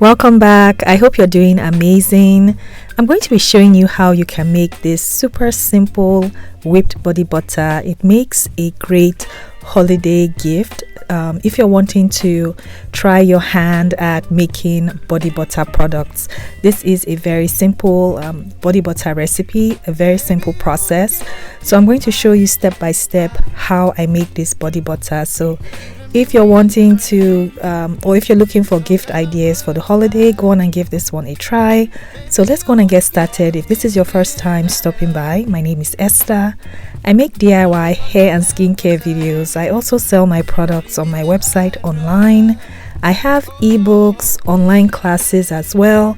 Welcome back. I hope you're doing amazing. I'm going to be showing you how you can make this super simple whipped body butter. It makes a great holiday gift. If you're wanting to try your hand at making body butter products, this is a very simple body butter recipe, a very simple process. So I'm going to show you step by step how I make this body butter. So if you're wanting to or if you're looking for gift ideas for the holiday, go on and give this one a try. So let's go on and get started. If this is your first time stopping by, my name is Esther. I make DIY hair and skincare videos. I also sell my products on my website online. I have ebooks, online classes as well.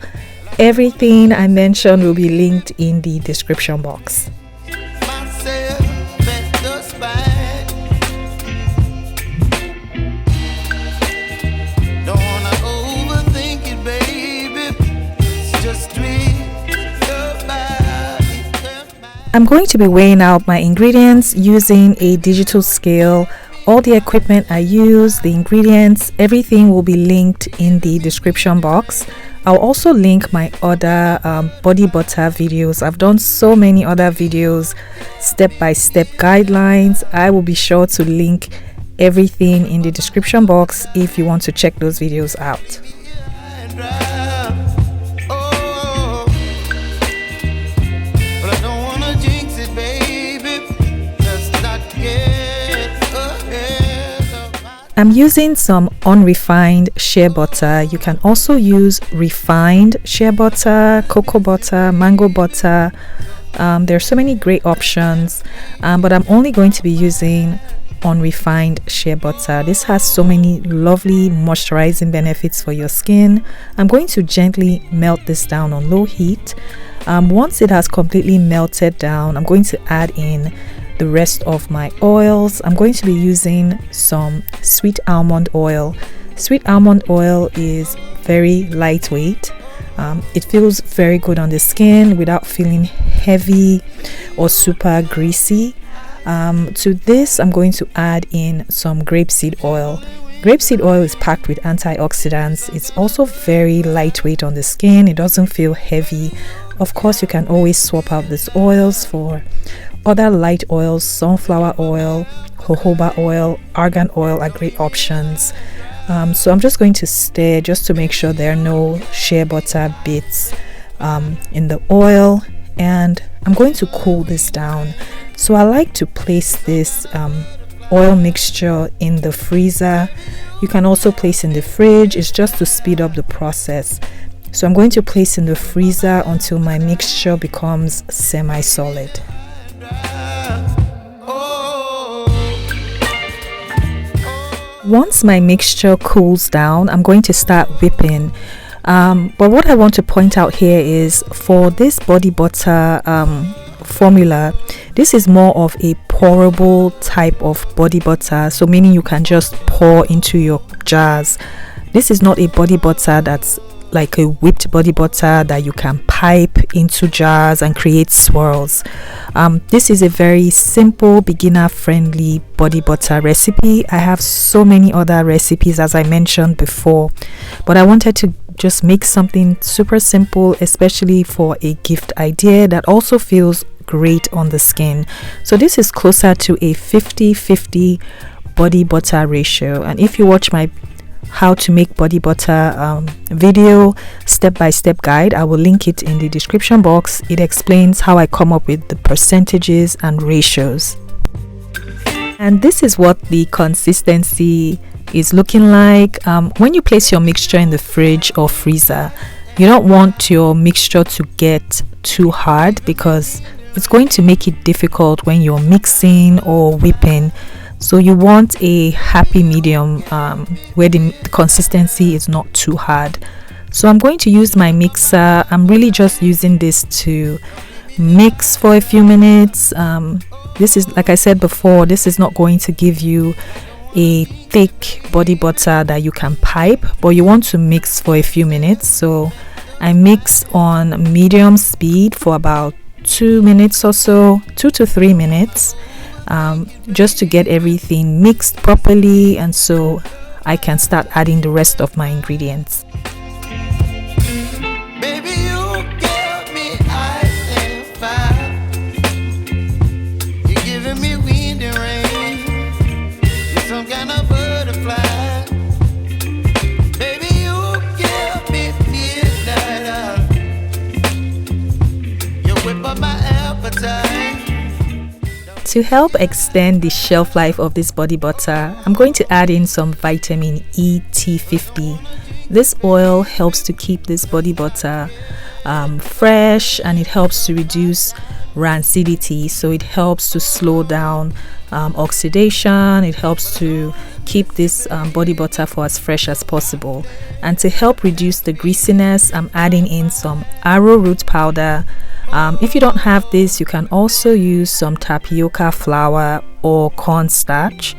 Everything I mentioned will be linked in the description box. I'm going to be weighing out my ingredients using a digital scale. All the equipment I use, the ingredients, everything will be linked in the description box. I'll also link my other body butter videos. I've done so many other videos, step-by-step guidelines. I will be sure to link everything in the description box if you want to check those videos out. I'm using some unrefined shea butter. You can also use refined shea butter, cocoa butter, mango butter. There are so many great options, but I'm only going to be using unrefined shea butter. This has so many lovely moisturizing benefits for your skin. I'm going to gently melt this down on low heat. Once it has completely melted down, I'm going to add in the rest of my oils. I'm going to be using some sweet almond oil. Sweet almond oil is very lightweight. It feels very good on the skin without feeling heavy or super greasy. To this, I'm going to add in some grapeseed oil. Grapeseed oil is packed with antioxidants. It's also very lightweight on the skin. It doesn't feel heavy. Of course, you can always swap out these oils for other light oils. Sunflower oil, jojoba oil, argan oil are great options. So I'm just going to stir just to make sure there are no shea butter bits in the oil, and I'm going to cool this down. So I like to place this oil mixture in the freezer. You can also place in the fridge. It's just to speed up the process. So I'm going to place in the freezer until my mixture becomes semi-solid. Once my mixture cools down, I'm going to start whipping. But what I want to point out here is for this body butter formula, this is more of a pourable type of body butter, so meaning you can just pour into your jars. This is not a body butter that's like a whipped body butter that you can pipe into jars and create swirls. This is a very simple, beginner friendly body butter recipe. I have so many other recipes, as I mentioned before, but I wanted to just make something super simple, especially for a gift idea that also feels great on the skin. So this is closer to a 50-50 body butter ratio, and if you watch my how to make body butter video step-by-step guide, I will link it in the description box. It explains how I come up with the percentages and ratios. And this is what the consistency is looking like. When you place your mixture in the fridge or freezer, you don't want your mixture to get too hard because it's going to make it difficult when you're mixing or whipping. So you want a happy medium where the consistency is not too hard. So I'm going to use my mixer. I'm really just using this to mix for a few minutes. This is, like I said before, this is not going to give you a thick body butter that you can pipe, but you want to mix for a few minutes. So I mix on medium speed for about 2 minutes or so, 2 to 3 minutes. Just to get everything mixed properly, and so I can start adding the rest of my ingredients. some kind of butterfly. Baby, you give me midnight. You whip up my appetite. To help extend the shelf life of this body butter, I'm going to add in some vitamin E T50. This oil helps to keep this body butter fresh, and it helps to reduce rancidity. So it helps to slow down oxidation. It helps to keep this body butter for as fresh as possible. And to help reduce the greasiness, I'm adding in some arrowroot powder. If you don't have this, you can also use some tapioca flour or cornstarch.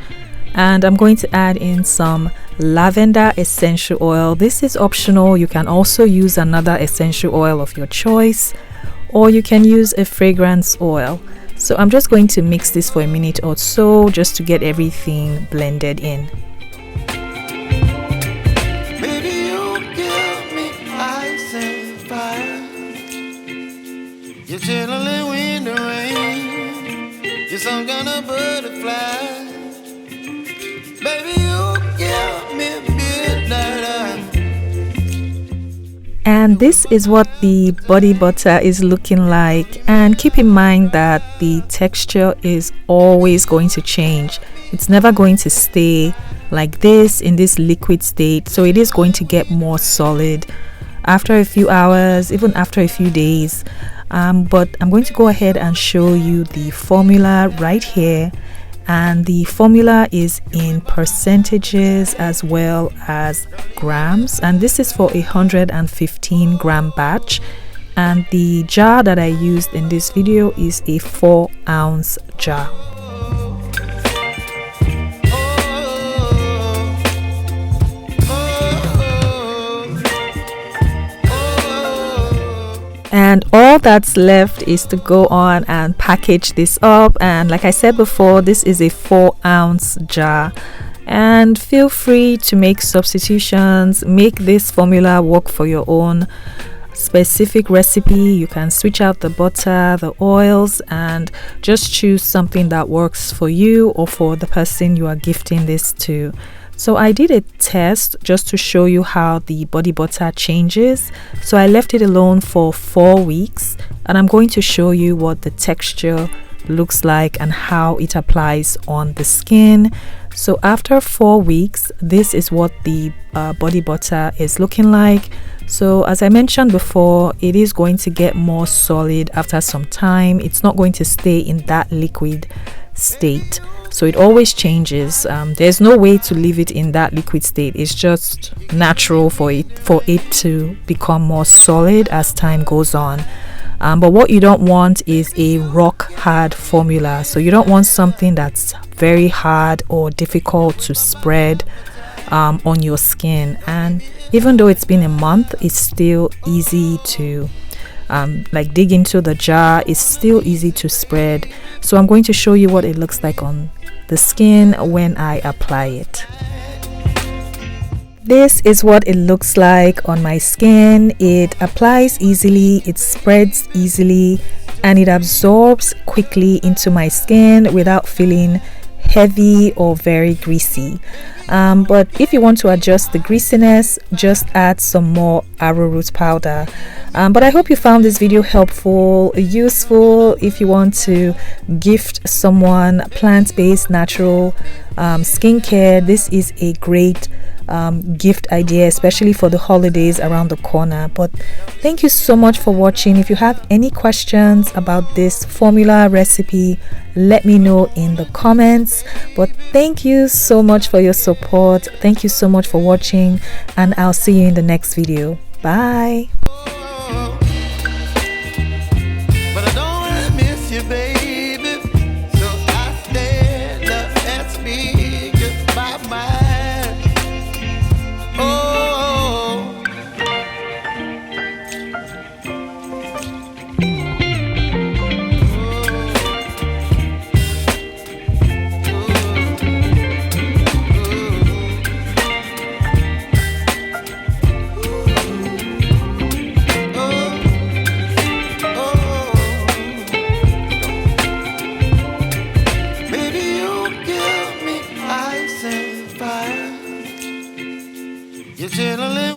And I'm going to add in some lavender essential oil. This is optional. You can also use another essential oil of your choice, or you can use a fragrance oil. So I'm just going to mix this for a minute or so just to get everything blended in. Baby, you give me ice and fire. You're chilling when the rain. You're some kind of butterfly. Baby, you give me midnight. And this is what the body butter is looking like. And keep in mind that the texture is always going to change. It's never going to stay like this in this liquid state. So it is going to get more solid after a few hours, even after a few days. But I'm going to go ahead and show you the formula right here. And the formula is in percentages as well as grams, and this is for 115 gram batch. And the jar that I used in this video is a 4-ounce jar. And all that's left is to go on and package this up. And like I said before, this is a 4-ounce jar. And feel free to make substitutions. Make this formula work for your own specific recipe. You can switch out the butter, the oils, and just choose something that works for you or for the person you are gifting this to. So I did a test just to show you how the body butter changes. So I left it alone for 4 weeks, and I'm going to show you what the texture looks like and how it applies on the skin. So after 4 weeks, this is what the body butter is looking like. So as I mentioned before, it is going to get more solid after some time. It's not going to stay in that liquid state. So it always changes. There's no way to leave it in that liquid state. It's just natural for it to become more solid as time goes on. But what you don't want is a rock hard formula. So you don't want something that's very hard or difficult to spread on your skin. And even though it's been a month, it's still easy to like dig into the jar. It's still easy to spread. So I'm going to show you what it looks like on the skin when I apply it. This is what it looks like on my skin. It applies easily, it spreads easily, and it absorbs quickly into my skin without feeling heavy or very greasy. But if you want to adjust the greasiness, just add some more arrowroot powder. But I hope you found this video helpful, useful. If you want to gift someone plant-based natural skincare, this is a great gift idea, especially for the holidays around the corner. But thank you so much for watching. If you have any questions about this formula recipe, let me know in the comments. But thank you so much for your support. Thank you so much for watching, and I'll see you in the next video. Bye.